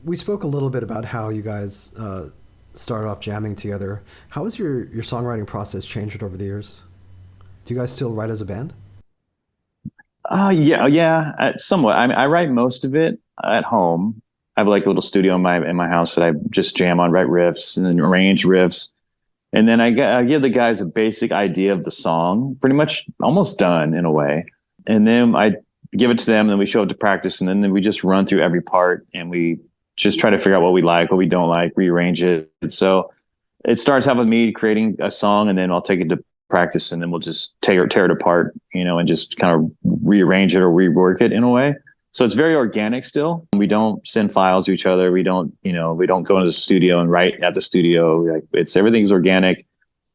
We spoke a little bit about how you guys started off jamming together. How has your songwriting process changed over the years? Do you guys still write as a band? Yeah, somewhat. I mean, I write most of it at home. I have like a little studio in my house that I just jam on, write riffs, and then arrange riffs, and then I give the guys a basic idea of the song, pretty much almost done in a way, and then I give it to them, and then we show up to practice, and then we just run through every part, and we just try to figure out what we like, what we don't like, rearrange it. So it starts out with me creating a song, and then I'll take it to practice, and then we'll just tear it apart, and just kind of rearrange it or rework it in a way. So it's very organic still. We don't send files to each other. We don't go into the studio and write at the studio. Like, everything's organic.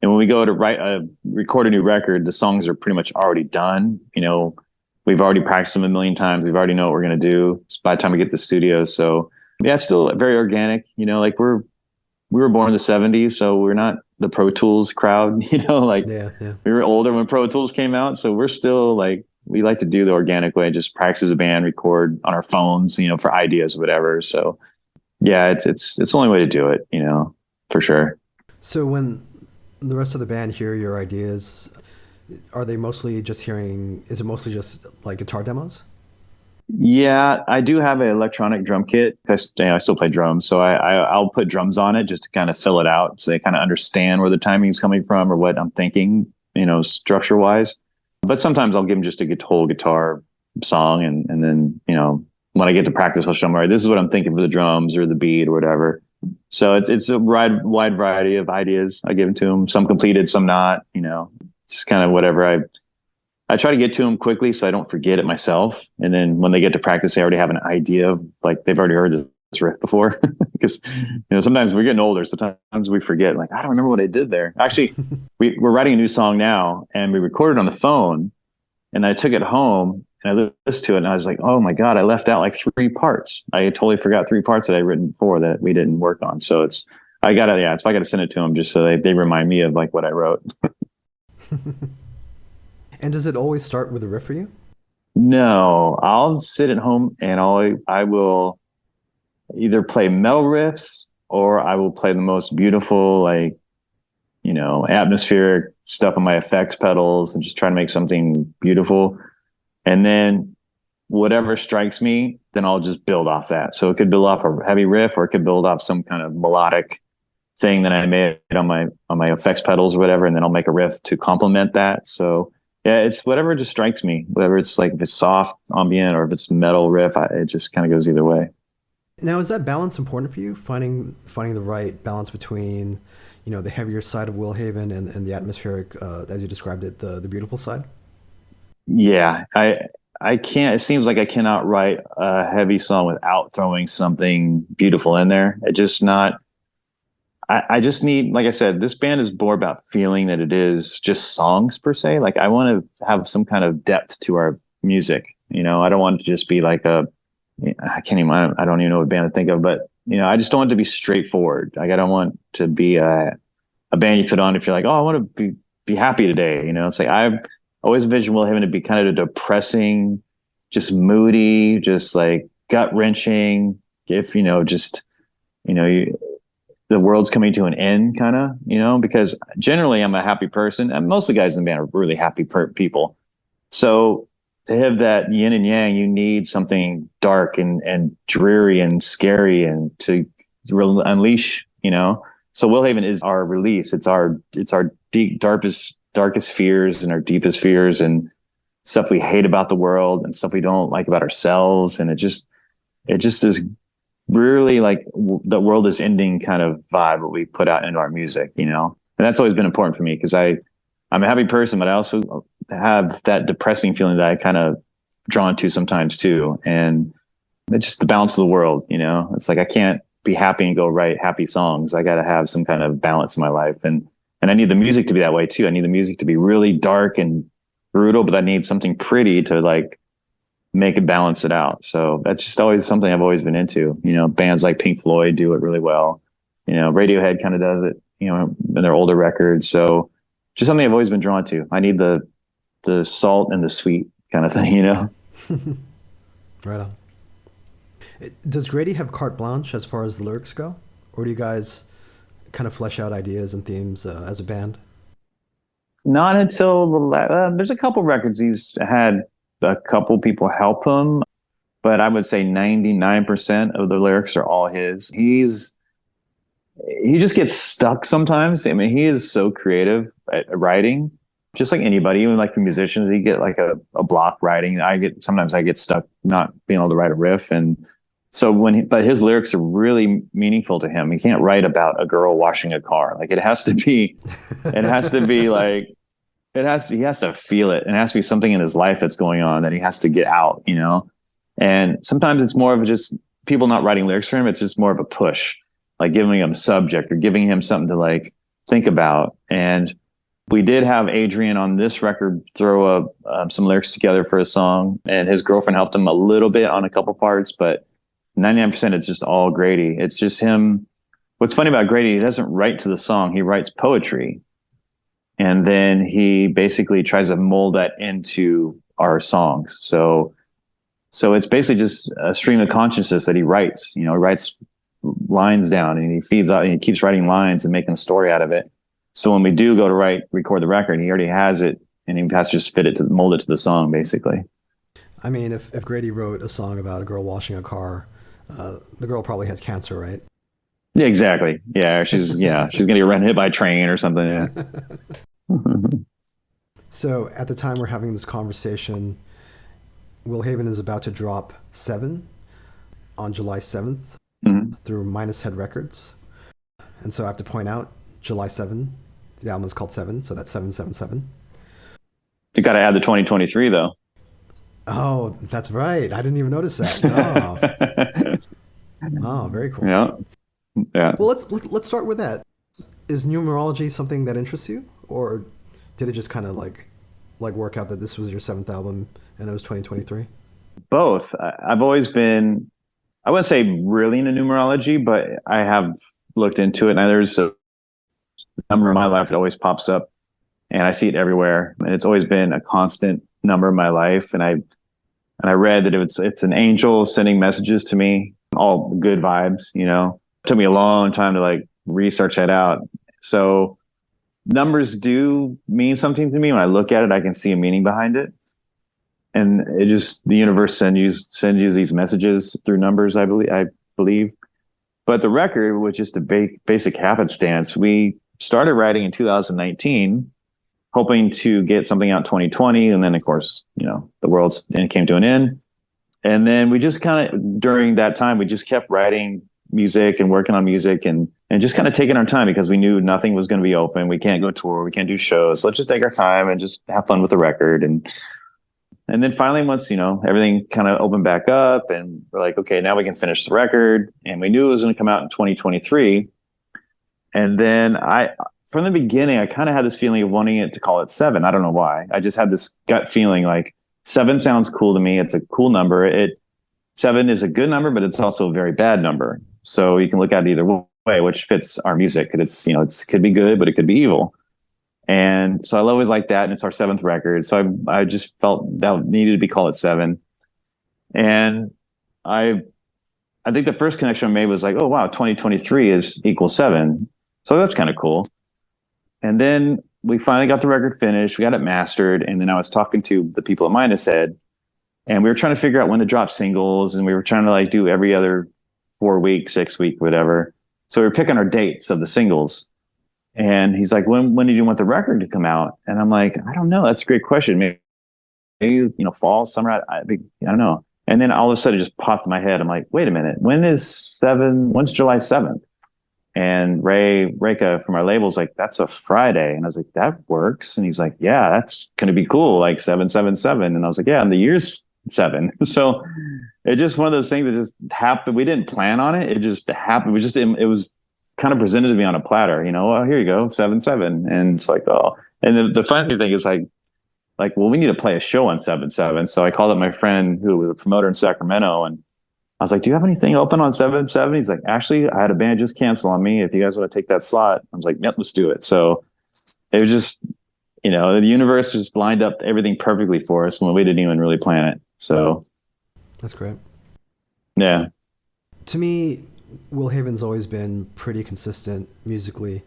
And when we go to record a new record, the songs are pretty much already done. We've already practiced them a million times. We've already know what we're going to do by the time we get to the studio. So yeah, it's still very organic. Like we were born in the 70s, so we're not the Pro Tools crowd, like Yeah, yeah. we were older when Pro Tools came out. So we're still like, we like to do the organic way, just practice as a band, record on our phones, for ideas, whatever. So yeah, it's the only way to do it, for sure. So when the rest of the band hear your ideas, are they mostly just hearing, is it mostly just like guitar demos? Yeah, I do have an electronic drum kit. I still play drums, so I'll put drums on it just to kind of fill it out, so they kind of understand where the timing is coming from or what I'm thinking, structure wise. But sometimes I'll give them just a whole guitar song, and then when I get to practice, I'll show them, all right, this is what I'm thinking for the drums or the beat or whatever. So it's a wide variety of ideas I give them to them. Some completed, some not. Just kind of whatever I try to get to them quickly so I don't forget it myself. And then when they get to practice, they already have an idea of, like, they've already heard this riff before. Because sometimes we're getting older. Sometimes we forget. Like, I don't remember what I did there. Actually, we're writing a new song now, and we recorded on the phone. And I took it home and I listened to it, and I was like, oh my God, I left out like 3 parts. I totally forgot 3 parts that I'd written before that we didn't work on. So so I got to send it to them just so they remind me of like what I wrote. And does it always start with a riff for you? No, I'll sit at home and I will either play metal riffs, or I will play the most beautiful, like, atmospheric stuff on my effects pedals and just try to make something beautiful. And then whatever strikes me, then I'll just build off that. So it could build off a heavy riff, or it could build off some kind of melodic thing that I made on my effects pedals or whatever, and then I'll make a riff to complement that. So yeah, it's whatever just strikes me. Whether it's like, if it's soft, ambient, or if it's metal riff, it just kind of goes either way. Now, is that balance important for you? Finding the right balance between, the heavier side of Will Haven and the atmospheric, as you described it, the beautiful side? Yeah, I can't. It seems like I cannot write a heavy song without throwing something beautiful in there. It just not. I just need, like I said, this band is more about feeling than it is just songs per se. Like, I want to have some kind of depth to our music. I don't want it to just be like I don't even know what band to think of, but I just don't want it to be straightforward. Like, I don't want to be a band you put on if you're like, oh, I want to be happy today. It's like, I've always envisioned Will Haven to be kind of depressing, just moody, just like gut wrenching. If just the world's coming to an end, kind of, because generally I'm a happy person, and most of the guys in the band are really happy people. So to have that yin and yang, you need something dark and dreary and scary, and to unleash, So Will Haven is our release. It's our deep, darkest fears and our deepest fears, and stuff we hate about the world and stuff we don't like about ourselves. And it just is really like the world is ending kind of vibe what we put out into our music, and that's always been important for me, because I'm a happy person, but I also have that depressing feeling that I kind of drawn to sometimes too. And it's just the balance of the world, it's like, I can't be happy and go write happy songs. I got to have some kind of balance in my life. And I need the music to be that way too. I need the music to be really dark and brutal, but I need something pretty to like make it balance it out. So that's just always something I've always been into. Bands like Pink Floyd do it really well. Radiohead kind of does it, in their older records. So just something I've always been drawn to. I need the salt and the sweet kind of thing. Right on. Does Grady have carte blanche as far as the lyrics go, or do you guys kind of flesh out ideas and themes as a band? Not until there's a couple records he's had a couple people help him, but I would say 99% of the lyrics are all his. He just gets stuck sometimes. I mean, he is so creative at writing, just like anybody, even like for musicians, you get like a block writing. Sometimes I get stuck not being able to write a riff. And so but his lyrics are really meaningful to him. He can't write about a girl washing a car. Like it has to be like, he has to feel it. And it has to be something in his life that's going on that he has to get out, you know? And sometimes it's more of just people not writing lyrics for him. It's just more of a push, like giving him a subject or giving him something to like think about. And we did have Adrian on this record throw some lyrics together for a song, and his girlfriend helped him a little bit on a couple parts, but 99% it's just all Grady. It's just him. What's funny about Grady, he doesn't write to the song, he writes poetry. And then he basically tries to mold that into our songs. So it's basically just a stream of consciousness that he writes. You know, he writes lines down and he feeds out and he keeps writing lines and making a story out of it. So when we do go to record the record, he already has it and he has to just mold it to the song, basically. I mean, if Grady wrote a song about a girl washing a car, the girl probably has cancer, right? Yeah, exactly. Yeah, she's gonna get hit by a train or something. Yeah. So at the time we're having this conversation, Will Haven is about to drop 7 on July 7th through Minus Head Records. And so I have to point out, July 7, the album is called 7, so that's 777. You got to add the 2023 though. Oh, that's right. I didn't even notice that. Oh, very cool. Yeah. Yeah. Well, let's start with that. Is numerology something that interests you, or did it just kind of like work out that this was your 7th album and it was 2023? Both. I've always been, I wouldn't say really into numerology, but I have looked into it. And there's a number in my life that always pops up, and I see it everywhere. And it's always been a constant number in my life. And I read that it's an angel sending messages to me, all good vibes. You know, it took me a long time to like research that out. So numbers do mean something to me. When I look at it, I can see a meaning behind it. And the universe send you these messages through numbers, I believe. But the record was just a basic happenstance. We started writing in 2019, hoping to get something out in 2020. And then of course, you know, the world came to an end. And then we just during that time, we just kept writing music and working on music and just kind of taking our time because we knew nothing was going to be open. We can't go tour. We can't do shows. Let's just take our time and just have fun with the record. And then finally, once, you know, everything kind of opened back up and we're like, okay, now we can finish the record. And we knew it was going to come out in 2023. And then from the beginning, I kind of had this feeling of wanting it to call it 7. I don't know why. I just had this gut feeling like 7 sounds cool to me. It's a cool number. 7 is a good number, but it's also a very bad number. So you can look at it either way, which fits our music. It's, you know, it could be good, but it could be evil. And so I always like that. And it's our 7th record. So I just felt that needed to be called 7. And I think the first connection I made was like, oh, wow, 2023 is equals 7. So that's kind of cool. And then we finally got the record finished. We got it mastered. And then I was talking to the people at Minus Head, and we were trying to figure out when to drop singles. And we were trying to like do every other 4 week, 6 week, whatever. So we were picking our dates of the singles. And he's like, when did you want the record to come out? And I'm like, I don't know. That's a great question. Maybe you know, fall, summer. I don't know. And then all of a sudden it just popped in my head. I'm like, wait a minute. When's July 7th? And Reka from our label's like, that's a Friday. And I was like, that works. And he's like, yeah, that's going to be cool. Like 777. And I was like, yeah, and the year's 7. So it just one of those things that just happened. We didn't plan on it. It just happened. It was kind of presented to me on a platter, you know, well, here you go, 7-7. And it's like, oh, and the funny thing is like, well, we need to play a show on 7-7. So I called up my friend who was a promoter in Sacramento, and I was like, do you have anything open on 7-7? He's like, actually, I had a band just cancel on me. If you guys want to take that slot, I was like, yep, let's do it. So it was just, you know, the universe just lined up everything perfectly for us when we didn't even really plan it. So that's great. Yeah. To me, Will Haven's always been pretty consistent musically,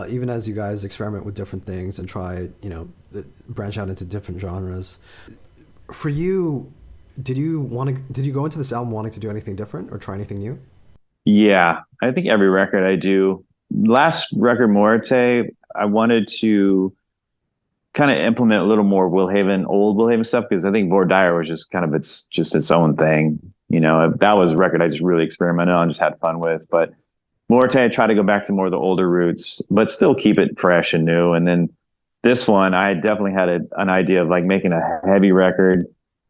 even as you guys experiment with different things and try, branch out into different genres. For you, did you go into this album wanting to do anything different or try anything new? Yeah, I think every record I do. Last record, Morte, I wanted to kind of implement a little more old Will Haven stuff, because I think Vor was just kind of its own thing. That was a record I just really experimented on, just had fun with. But Morte, I try to go back to more of the older roots, but still keep it fresh and new. And then this one, I definitely had an idea of like making a heavy record,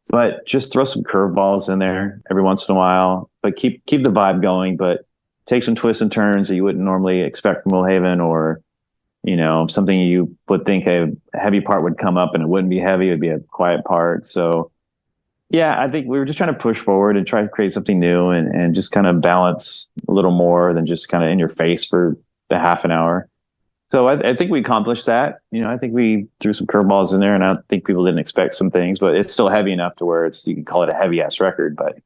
but just throw some curveballs in there every once in a while, but keep the vibe going, but take some twists and turns that you wouldn't normally expect from Will Haven, or something you would think a heavy part would come up and it wouldn't be heavy, it would be a quiet part. So yeah, I think we were just trying to push forward and try to create something new, and just kind of balance a little more than just kind of in your face for the half an hour. So I think we accomplished that. I think we threw some curveballs in there, and I think people didn't expect some things, but it's still heavy enough to where you can call it a heavy ass record, but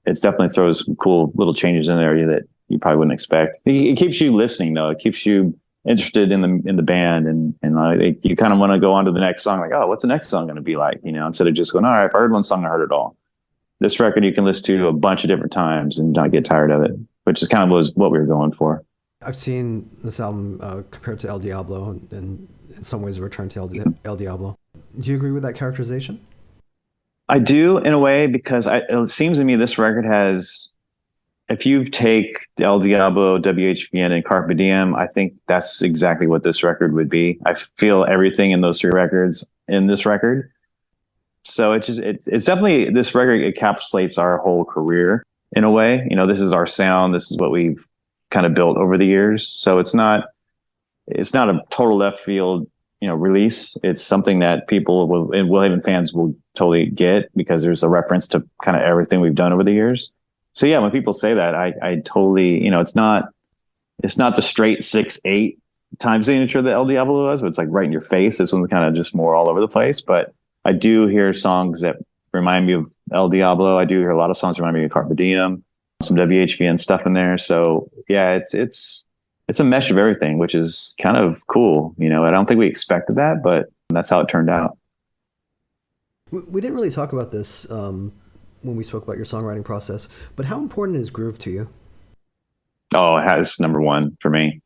it's definitely throws some cool little changes in there that you probably wouldn't expect. It keeps you listening though. It keeps you interested in the band, and you kind of want to go on to the next song, like, oh, what's the next song going to be like, instead of just going, all right, if I heard one song, I heard it all. This record you can listen to a bunch of different times and not get tired of it, which is kind of was what we were going for. I've seen this album compared to El Diablo, and in some ways a return to El Diablo. Do you agree with that characterization? I do, in a way, because it seems to me this record has, if you take El Diablo, WHVN, and Carpe Diem, I think that's exactly what this record would be. I feel everything in those three records in this record. So it's definitely, this record encapsulates our whole career in a way. This is our sound. This is what we've kind of built over the years. So it's not a total left field, release. It's something that people and Will Haven fans will totally get, because there's a reference to kind of everything we've done over the years. So yeah, when people say that, I totally, it's not the straight 6/8 time signature that El Diablo was, but it's like right in your face. This one's kind of just more all over the place, but I do hear songs that remind me of El Diablo. I do hear a lot of songs that remind me of Carpe Diem, some WHVN stuff in there. So yeah, it's a mesh of everything, which is kind of cool. I don't think we expected that, but that's how it turned out. We didn't really talk about this when we spoke about your songwriting process, but how important is groove to you? Oh, it has number one for me.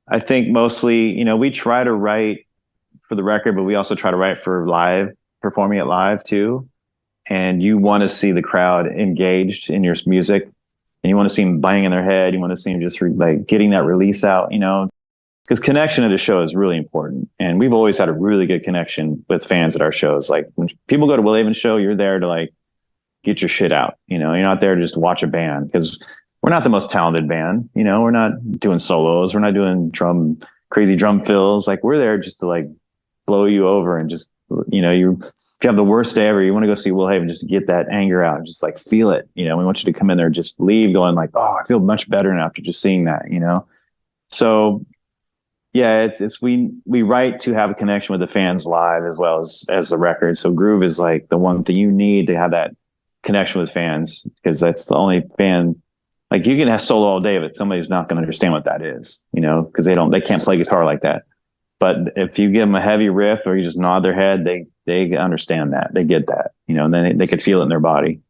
I think mostly, we try to write for the record, but we also try to write for live, performing it live too. And you want to see the crowd engaged in your music, and you want to see them banging their head. You want to see them just like getting that release out, because connection at a show is really important. And we've always had a really good connection with fans at our shows. Like when people go to Will Haven show, you're there to like get your shit out. You're not there to just watch a band, because we're not the most talented band. We're not doing solos. We're not doing crazy drum fills. Like we're there just to like blow you over, and just, if you have the worst day ever, you want to go see Will Haven just to get that anger out, just like feel it. We want you to come in there, just leave going like, oh, I feel much better now after just seeing that, So yeah, we write to have a connection with the fans live as well as the record. So groove is like the one thing you need to have that connection with fans, because that's the only fan. Like you can have solo all day, but somebody's not going to understand what that is, because they can't play guitar like that. But if you give them a heavy riff, or you just nod their head, they understand that, they get that, and then they could feel it in their body.